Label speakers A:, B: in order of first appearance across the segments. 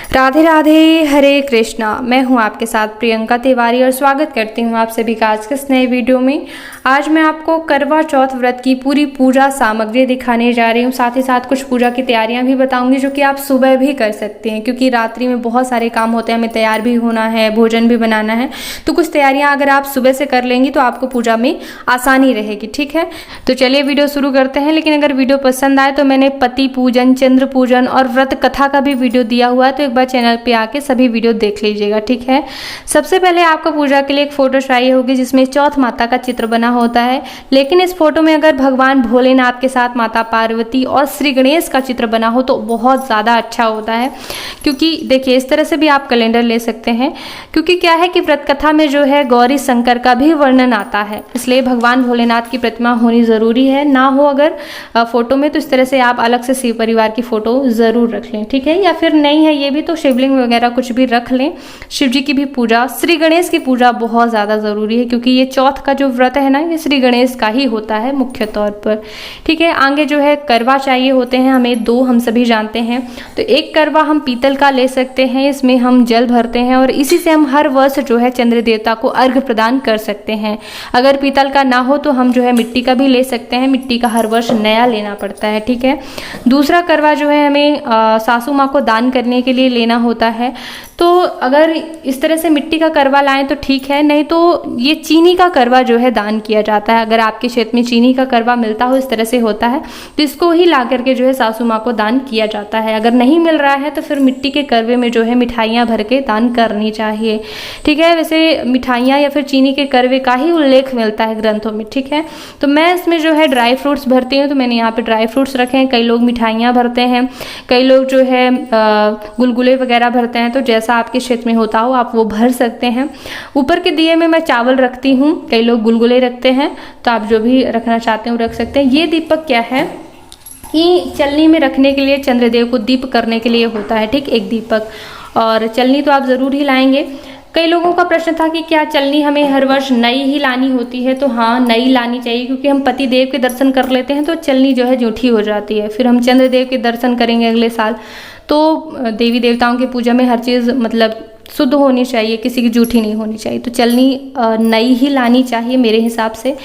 A: राधे राधे, हरे कृष्णा। मैं हूं आपके साथ प्रियंका तिवारी और स्वागत करती हूं आप सभी का आज के इस नए वीडियो में। आज मैं आपको करवा चौथ व्रत की पूरी पूजा सामग्री दिखाने जा रही हूं। साथ ही साथ कुछ पूजा की तैयारियां भी बताऊंगी जो कि आप सुबह भी कर सकते हैं, क्योंकि रात्रि में बहुत सारे काम होते हैं, हमें तैयार भी होना है, भोजन भी बनाना है। तो कुछ तैयारियां अगर आप सुबह से कर लेंगी तो आपको पूजा में आसानी रहेगी। ठीक है, तो चलिए वीडियो शुरू करते हैं। लेकिन अगर वीडियो पसंद आए तो मैंने पति पूजन, चंद्र पूजन और व्रत कथा का भी वीडियो दिया हुआ है, तो एक बार चैनल पे आके सभी वीडियो देख लीजिएगा। ठीक है, सबसे पहले आपको पूजा के लिए एक फोटो चाहिए होगी जिसमें चौथ माता का चित्र बना होता है। लेकिन इस फोटो में अगर भगवान भोलेनाथ के साथ माता पार्वती और श्री गणेश का चित्र बना हो तो बहुत ज़्यादा अच्छा होता है। क्योंकि देखिए, इस तरह से भी आप कैलेंडर ले सकते हैं, क्योंकि क्या है कि व्रत कथा में जो है गौरी शंकर का भी वर्णन आता है, इसलिए भगवान भोलेनाथ की प्रतिमा होनी ज़रूरी है। ना हो अगर फोटो में तो इस तरह से आप अलग से शिव परिवार की फोटो ज़रूर रख लें। ठीक है, या फिर नहीं है ये भी तो शिवलिंग वगैरह कुछ भी रख लें। शिव जी की भी पूजा, श्री गणेश की पूजा बहुत ज़्यादा ज़रूरी है, क्योंकि ये चौथ का जो व्रत है ना, ये श्री गणेश का ही होता है मुख्य तौर पर। ठीक है, आगे जो है करवा चाहिए होते हैं हमें दो, हम सभी जानते हैं। तो एक करवा हम पीतल का ले सकते हैं, इसमें हम जल भरते हैं और इसी से हम हर वर्ष जो है चंद्र देवता को अर्घ्य प्रदान कर सकते हैं। अगर पीतल का ना हो तो हम जो है मिट्टी का भी ले सकते हैं, मिट्टी का हर वर्ष नया लेना पड़ता है। ठीक है, दूसरा करवा जो है हमें सासू माँ को दान करने के लिए लेना होता है। तो अगर इस तरह से मिट्टी का करवा लाएं तो ठीक है, नहीं तो ये चीनी का करवा जो है दान किया जाता है। अगर आपके क्षेत्र में चीनी का करवा मिलता हो, इस तरह से होता है, तो इसको ही ला करके जो है सासू माँ को दान किया जाता है। अगर नहीं मिल रहा है तो फिर मिट्टी के करवे में जो है मिठाइयाँ भर के दान करनी चाहिए। ठीक है, वैसे मिठाइयाँ या फिर चीनी के करवे का ही उल्लेख मिलता है ग्रंथों में। ठीक है, तो मैं इसमें जो है ड्राई फ्रूट्स भरती हूँ, तो मैंने यहाँ पे ड्राई फ्रूट्स रखे हैं। कई लोग मिठाइयाँ भरते हैं, कई लोग जो है गुलगुले वगैरह भरते हैं। तो जैसा आपके क्षेत्र में होता हो आप वो भर सकते हैं। ऊपर के दिए में मैं चावल रखती हूँ, कई लोग गुलगुले रखते हैं, तो आप जो भी रखना चाहते हो रख सकते हैं। ये दीपक क्या है कि चलनी में रखने के लिए, चंद्रदेव को दीप करने के लिए होता है। ठीक, एक दीपक, और चलनी तो आप ज़रूर ही लाएंगे। कई लोगों का प्रश्न था कि क्या चलनी हमें हर वर्ष नई ही लानी होती है? तो हाँ, नई लानी चाहिए, क्योंकि हम पति देव के दर्शन कर लेते हैं तो चलनी जो है जूठी हो जाती है। फिर हम चंद्रदेव के दर्शन करेंगे अगले साल, तो देवी देवताओं की पूजा में हर चीज़ मतलब शुद्ध होनी चाहिए, किसी की जूठी नहीं होनी चाहिए। तो चलनी नई ही लानी चाहिए मेरे हिसाब से।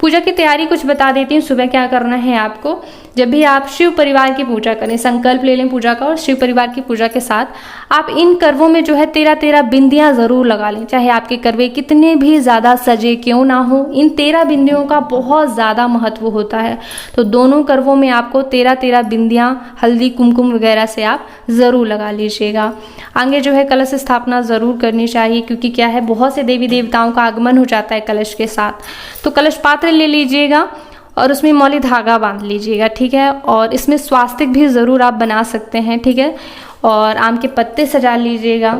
A: पूजा की तैयारी कुछ बता देती हूँ। सुबह क्या करना है आपको, जब भी आप शिव परिवार की पूजा करें, संकल्प ले लें पूजा का, और शिव परिवार की पूजा के साथ आप इन करवों में जो है 13 बिंदियां ज़रूर लगा लें। चाहे आपके करवे कितने भी ज़्यादा सजे क्यों ना हो, इन 13 बिंदियों का बहुत ज़्यादा महत्व होता है। तो दोनों करवों में आपको 13 बिंदियां हल्दी कुमकुम वगैरह से आप ज़रूर लगा लीजिएगा। आगे जो है कलश स्थापना ज़रूर करनी चाहिए, क्योंकि क्या है बहुत से देवी देवताओं का आगमन हो जाता है कलश के साथ। तो कलश पात्र ले लीजिएगा और उसमें मौली धागा बांध लीजिएगा। ठीक है, और इसमें स्वास्तिक भी ज़रूर आप बना सकते हैं। ठीक है, और आम के पत्ते सजा लीजिएगा।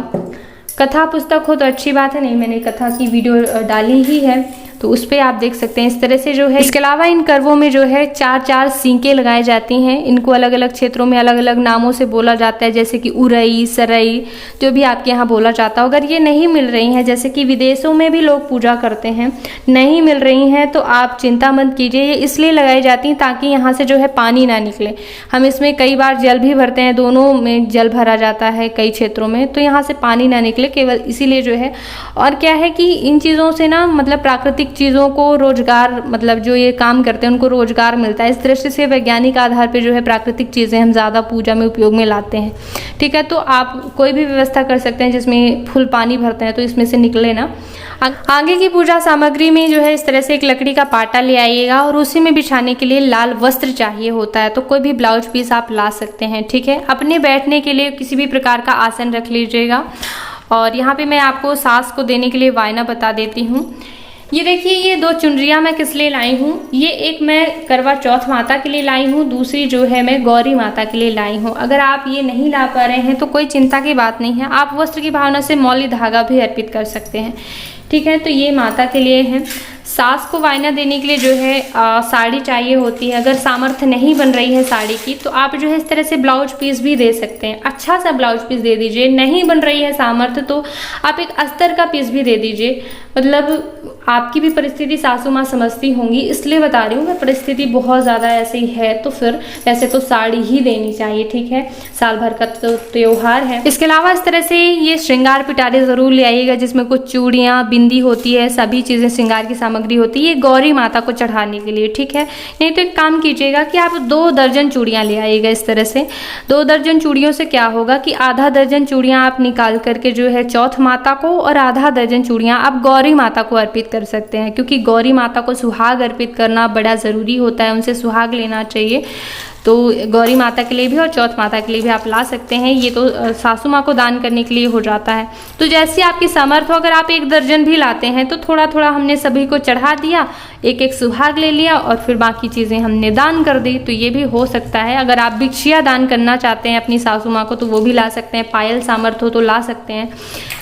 A: कथा पुस्तक हो तो अच्छी बात है, नहीं मैंने कथा की वीडियो डाली ही है, तो उस पर आप देख सकते हैं। इस तरह से जो है, इसके अलावा इन करवों में जो है 4 सींकें लगाई जाती हैं। इनको अलग अलग क्षेत्रों में अलग अलग नामों से बोला जाता है, जैसे कि उरई, सरई, जो भी आपके यहाँ बोला जाता हो। अगर ये नहीं मिल रही हैं, जैसे कि विदेशों में भी लोग पूजा करते हैं, नहीं मिल रही हैं तो आप चिंता मत कीजिए। ये इसलिए लगाई जाती हैं ताकि यहाँ से जो है पानी ना निकले। हम इसमें कई बार जल भी भरते हैं, दोनों में जल भरा जाता है कई क्षेत्रों में, तो यहाँ से पानी ना निकले, केवल इसीलिए जो है। और क्या है कि इन चीज़ों से ना मतलब प्राकृतिक चीज़ों को रोजगार, मतलब जो ये काम करते हैं उनको रोजगार मिलता है। इस दृष्टि से वैज्ञानिक आधार पर जो है प्राकृतिक चीज़ें हम ज़्यादा पूजा में उपयोग में लाते हैं। ठीक है, तो आप कोई भी व्यवस्था कर सकते हैं जिसमें फुल पानी भरते हैं, तो इसमें से निकले ना। आगे की पूजा सामग्री में जो है इस तरह से एक लकड़ी का पाटा ले आइएगा और उसी में बिछाने के लिए लाल वस्त्र चाहिए होता है। तो कोई भी ब्लाउज पीस आप ला सकते हैं। ठीक है, अपने बैठने के लिए किसी भी प्रकार का आसन रख लीजिएगा। और यहाँ पे मैं आपको सास को देने के लिए वायना बता देती हूँ। ये देखिए, ये 2 चुनरियाँ मैं किस लिए लाई हूँ। ये एक मैं करवा चौथ माता के लिए लाई हूँ, दूसरी जो है मैं गौरी माता के लिए लाई हूँ। अगर आप ये नहीं ला पा रहे हैं तो कोई चिंता की बात नहीं है, आप वस्त्र की भावना से मौली धागा भी अर्पित कर सकते हैं। ठीक है, तो ये माता के लिए है। सास को वायना देने के लिए जो है साड़ी चाहिए होती है। अगर सामर्थ्य नहीं बन रही है साड़ी की तो आप जो है इस तरह से ब्लाउज पीस भी दे सकते हैं। अच्छा सा ब्लाउज पीस दे दीजिए। नहीं बन रही है सामर्थ्य तो आप एक अस्तर का पीस भी दे दीजिए। मतलब आपकी भी परिस्थिति सासू माँ समझती होंगी, इसलिए बता रही हूँ। अगर परिस्थिति बहुत ज़्यादा ऐसी है तो फिर वैसे तो साड़ी ही देनी चाहिए, ठीक है, साल भर का तो त्योहार है। इसके अलावा इस तरह से ये श्रृंगार पिटारे ज़रूर ले आइएगा, जिसमें कुछ चूड़ियाँ, बिंदी होती है, सभी चीज़ें श्रृंगार की सामग्री होती है, ये गौरी माता को चढ़ाने के लिए, ठीक है। नहीं तो एक काम कीजिएगा कि आप 2 दर्जन चूड़ियाँ ले आइएगा। इस तरह से 2 दर्जन चूड़ियों से क्या होगा कि आधा दर्जन चूड़ियाँ आप निकाल करके जो है चौथ माता को और आधा दर्जन चूड़ियाँ आप गौरी माता को अर्पित कर सकते हैं, क्योंकि गौरी माता को सुहाग अर्पित करना बड़ा ज़रूरी होता है, उनसे सुहाग लेना चाहिए। तो गौरी माता के लिए भी और चौथ माता के लिए भी आप ला सकते हैं। ये तो सासू माँ को दान करने के लिए हो जाता है। तो जैसी आपकी सामर्थ्य हो, अगर आप 1 दर्जन भी लाते हैं तो थोड़ा थोड़ा हमने सभी को चढ़ा दिया, एक एक सुहाग ले लिया और फिर बाकी चीज़ें हमने दान कर दी। तो ये भी हो सकता है। अगर आप भिक्षिया दान करना चाहते हैं अपनी सासू माँ को तो वो भी ला सकते हैं। पायल सामर्थ्य हो तो ला सकते हैं।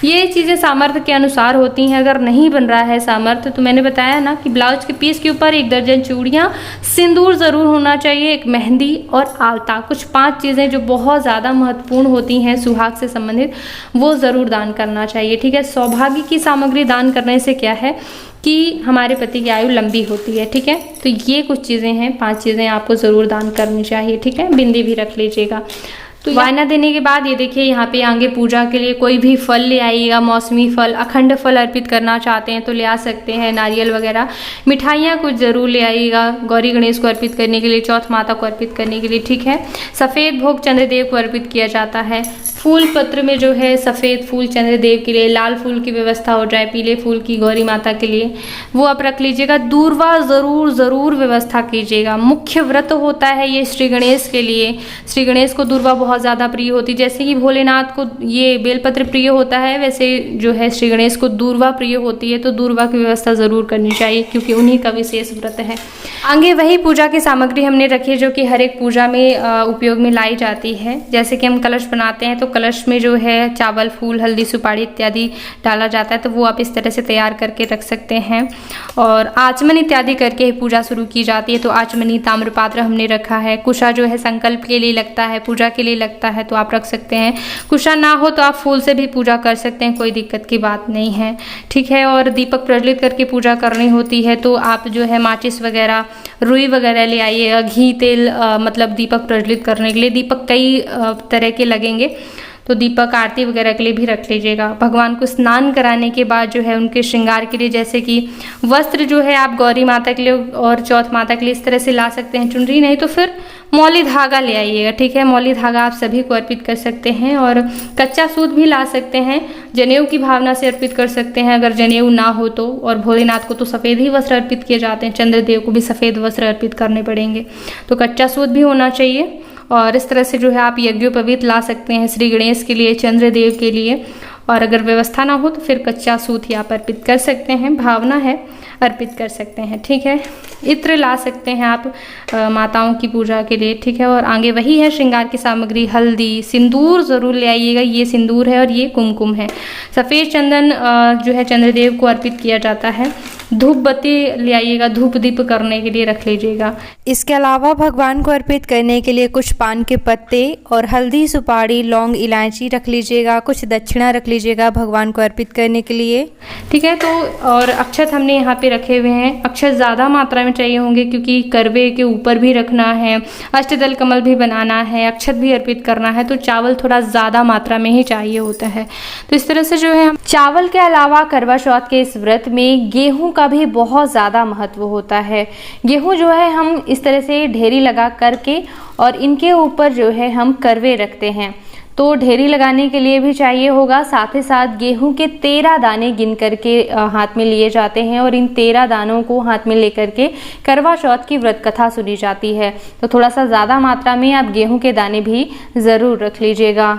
A: ये चीज़ें सामर्थ्य के अनुसार होती हैं। अगर नहीं बन रहा है सामर्थ्य तो मैंने बताया ना कि ब्लाउज के पीस के ऊपर 1 दर्जन चूड़ियाँ, सिंदूर ज़रूर होना चाहिए, एक मेहंदी और आलता, कुछ 5 चीज़ें जो बहुत ज़्यादा महत्वपूर्ण होती हैं सुहाग से संबंधित, वो ज़रूर दान करना चाहिए, ठीक है। सौभाग्य की सामग्री दान करने से क्या है कि हमारे पति की आयु लंबी होती है, ठीक है। तो ये कुछ चीज़ें हैं, 5 चीज़ें आपको ज़रूर दान करनी चाहिए, ठीक है। बिंदी भी रख लीजिएगा। तो वायना देने के बाद ये देखिए यहाँ पे आगे पूजा के लिए कोई भी फल ले आइएगा, मौसमी फल, अखंड फल अर्पित करना चाहते हैं तो ले आ सकते हैं, नारियल वगैरह। मिठाइयाँ कुछ ज़रूर ले आइएगा गौरी गणेश को अर्पित करने के लिए, चौथ माता को अर्पित करने के लिए, ठीक है। सफ़ेद भोग चंद्रदेव को अर्पित किया जाता है। फूल पत्र में जो है सफ़ेद फूल चंद्रदेव के लिए, लाल फूल की व्यवस्था हो जाए, पीले फूल की गौरी माता के लिए, वो आप रख लीजिएगा। दूर्वा ज़रूर व्यवस्था कीजिएगा। मुख्य व्रत होता है ये श्री गणेश के लिए। श्री गणेश को दूर्वा बहुत ज़्यादा प्रिय होती, जैसे कि भोलेनाथ को ये बेलपत्र प्रिय होता है, वैसे जो है श्री गणेश को दूर्वा प्रिय होती है। तो दूर्वा की व्यवस्था ज़रूर करनी चाहिए क्योंकि उन्हीं का विशेष व्रत है। आगे वही पूजा की सामग्री हमने रखी है जो कि हर एक पूजा में उपयोग में लाई जाती है। जैसे कि हम कलश बनाते हैं तो कलश में जो है चावल, फूल, हल्दी, सुपारी इत्यादि डाला जाता है, तो वो आप इस तरह से तैयार करके रख सकते हैं। और आचमन इत्यादि करके ही पूजा शुरू की जाती है। तो आचमनी ताम्रपात्र हमने रखा है। कुशा जो है संकल्प के लिए लगता है, पूजा के लिए लगता है, तो आप रख सकते हैं। कुशा ना हो तो आप फूल से भी पूजा कर सकते हैं, कोई दिक्कत की बात नहीं है, ठीक है। और दीपक प्रज्वलित करके पूजा करनी होती है तो आप जो है माचिस वगैरह, रुई वगैरह ले आइएगा। घी तेल मतलब दीपक प्रज्वलित करने के लिए दीपक कई तरह के लगेंगे, तो दीपक आरती वगैरह के लिए भी रख लीजिएगा। भगवान को स्नान कराने के बाद जो है उनके श्रृंगार के लिए, जैसे कि वस्त्र जो है आप गौरी माता के लिए और चौथ माता के लिए इस तरह से ला सकते हैं। चुनरी नहीं तो फिर मौली धागा ले आइएगा, ठीक है। मौली धागा आप सभी को अर्पित कर सकते हैं। और कच्चा सूत भी ला सकते हैं, जनेऊ की भावना से अर्पित कर सकते हैं अगर जनेऊ ना हो तो। और भोलेनाथ को तो सफ़ेद ही वस्त्र अर्पित किए जाते हैं, चंद्रदेव को भी सफ़ेद वस्त्र अर्पित करने पड़ेंगे, तो कच्चा सूत भी होना चाहिए। और इस तरह से जो है आप यज्ञोपवीत ला सकते हैं श्री गणेश के लिए, चंद्रदेव के लिए। और अगर व्यवस्था ना हो तो फिर कच्चा सूत ही आप अर्पित कर सकते हैं, भावना है अर्पित कर सकते हैं, ठीक है। इत्र ला सकते हैं आप माताओं की पूजा के लिए, ठीक है। और आगे वही है श्रृंगार की सामग्री, हल्दी, सिंदूर ज़रूर ले आइएगा। ये सिंदूर है और ये कुमकुम है। सफ़ेद चंदन जो है चंद्रदेव को अर्पित किया जाता है। धूप बत्ती ले आइएगा, धूप दीप करने के लिए रख लीजिएगा।
B: इसके अलावा भगवान को अर्पित करने के लिए कुछ पान के पत्ते और हल्दी, सुपारी, लौंग, इलायची रख लीजिएगा। कुछ दक्षिणा रख लीजिएगा भगवान को अर्पित करने के लिए,
A: ठीक है। तो और अक्षत हमने यहाँ पे रखे हुए हैं। अक्षत ज़्यादा मात्रा में चाहिए होंगे क्योंकि करवे के ऊपर भी रखना है, अष्टदल कमल भी बनाना है, अक्षत भी अर्पित करना है, तो चावल थोड़ा ज़्यादा मात्रा में ही चाहिए होता है। तो इस तरह से जो है चावल के अलावा करवा चौथ के इस व्रत में गेहूँ का भी बहुत ज़्यादा महत्व होता है। गेहूँ जो है हम इस तरह से ढेरी लगा करके और इनके ऊपर जो है हम करवे रखते हैं, तो ढेरी लगाने के लिए भी चाहिए होगा। साथ ही साथ गेहूं के 13 दाने गिन करके हाथ में लिए जाते हैं और इन 13 दानों को हाथ में लेकर के करवा चौथ की व्रत कथा सुनी जाती है। तो थोड़ा सा ज़्यादा मात्रा में आप गेहूं के दाने भी ज़रूर रख लीजिएगा।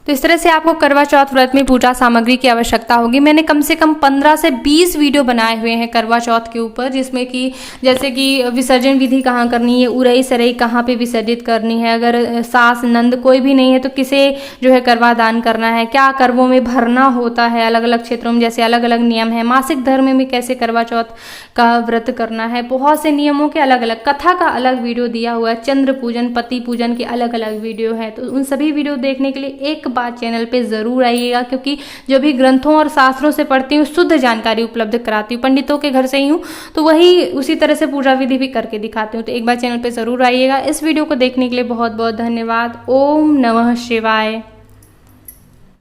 A: तो इस तरह से आपको करवा चौथ व्रत में पूजा सामग्री की आवश्यकता होगी। मैंने कम से कम 15 से 20 वीडियो बनाए हुए हैं करवा चौथ के ऊपर, जिसमें कि जैसे कि विसर्जन विधि कहाँ करनी है, उरई सरई कहाँ पे विसर्जित करनी है, अगर सास नंद कोई भी नहीं है तो किसे जो है करवा दान करना है, क्या करवों में भरना होता है, अलग अलग क्षेत्रों में जैसे अलग अलग नियम है, मासिक धर्म में कैसे करवा चौथ का व्रत करना है, बहुत से नियमों के अलग अलग, कथा का अलग वीडियो दिया हुआ है, चंद्र पूजन, पति पूजन के अलग अलग वीडियो है। तो उन सभी वीडियो देखने के लिए एक बार चैनल पे ज़रूर आइएगा, क्योंकि जो भी ग्रंथों और शास्त्रों से पढ़ती हूँ शुद्ध जानकारी उपलब्ध कराती हूँ, पंडितों के घर से ही हूँ तो वही उसी तरह से पूजा विधि भी करके दिखाती हूँ। तो एक बार चैनल पे ज़रूर आइएगा। इस वीडियो को देखने के लिए बहुत बहुत धन्यवाद। ओम नमः शिवाय।